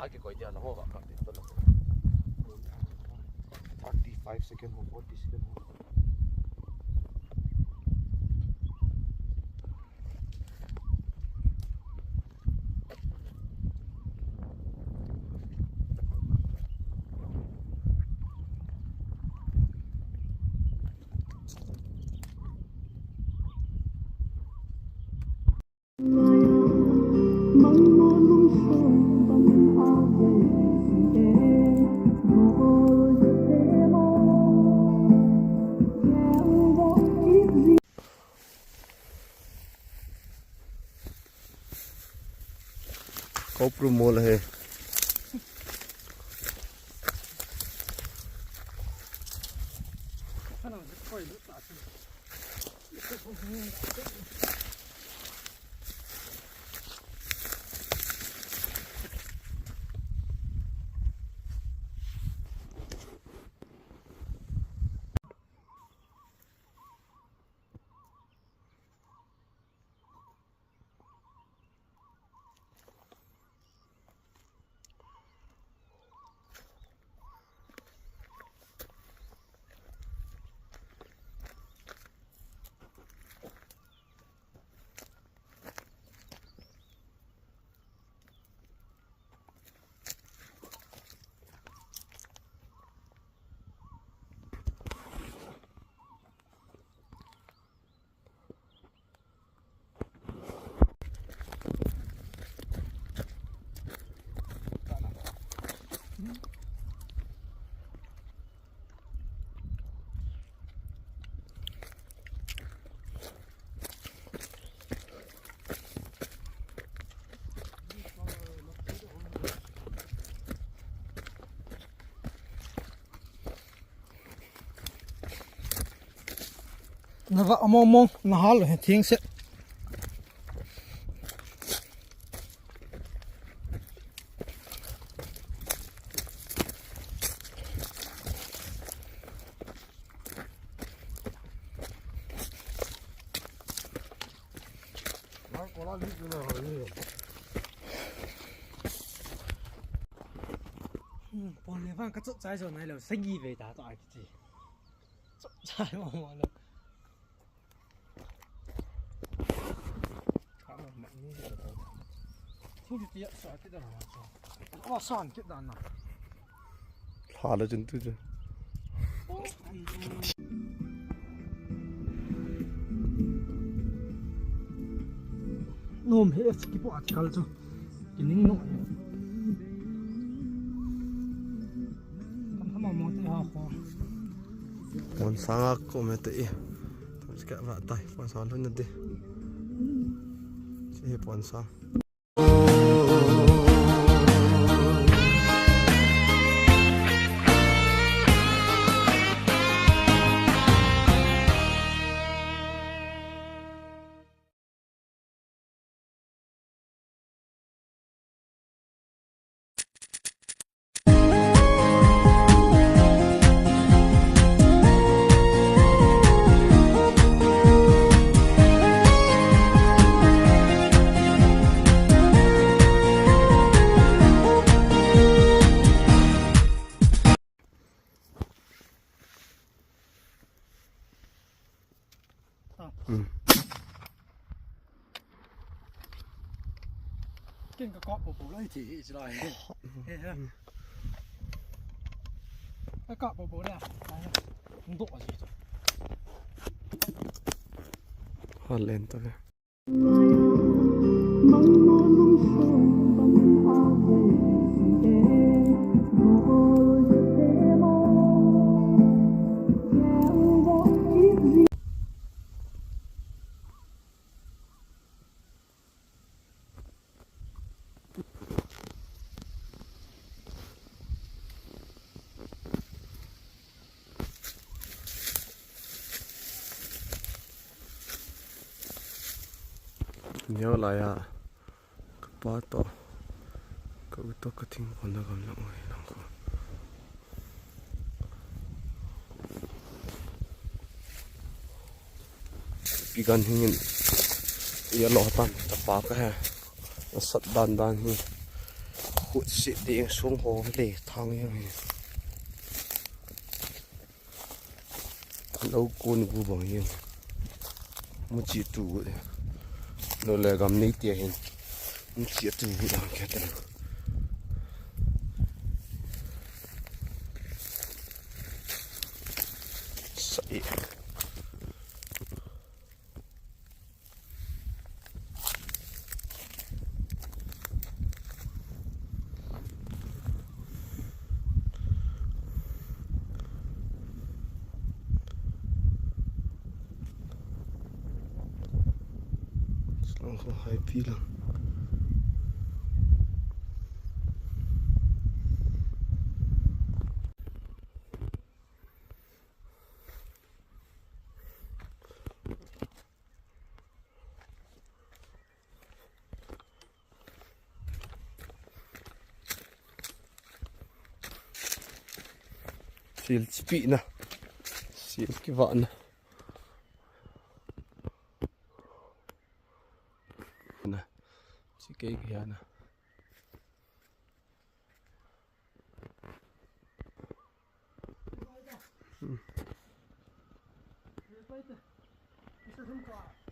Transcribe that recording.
cái coi dia nó hoa cả cái đó 35 seconds or 40 seconds. Có promo là hết. Nó vợ mong mong nó háo rồi thiên sẽ ponlen vang cái chỗ trái rồi này là xanh gì về đá tỏi cái gì chỗ trái mà nó không thì tiện sợ cái đó là sàn cái đàn nào Thả là chân tư chứ. nôm hết cái bộ ạt cal cho cái nính nội kan mà tay ha kho Ponsang aku mete terus kat ratai ponsang tu nanti. Si ponsang. cái cọp bộ lấy thì rồi cái cọp bộ này không độ gì Hoa lên thôi. Nhớ lại à, cái bát to, cái to cái thing còn đang cầm lặng rồi lặng rồi. Pigan hingin, ia loh tan, cepat ke? Sat dan hi, hụt xịt điện xuống hồ để thang như này lâu côn vu bằng như một chỉ tủ nó lại gầm nấy tiền một chỉ tủ đang cái tên sậy Selamat Haipi Joulang. Sil chipi na, sil cái vọn na. Nè, chỉ cây kia nè.这是什么？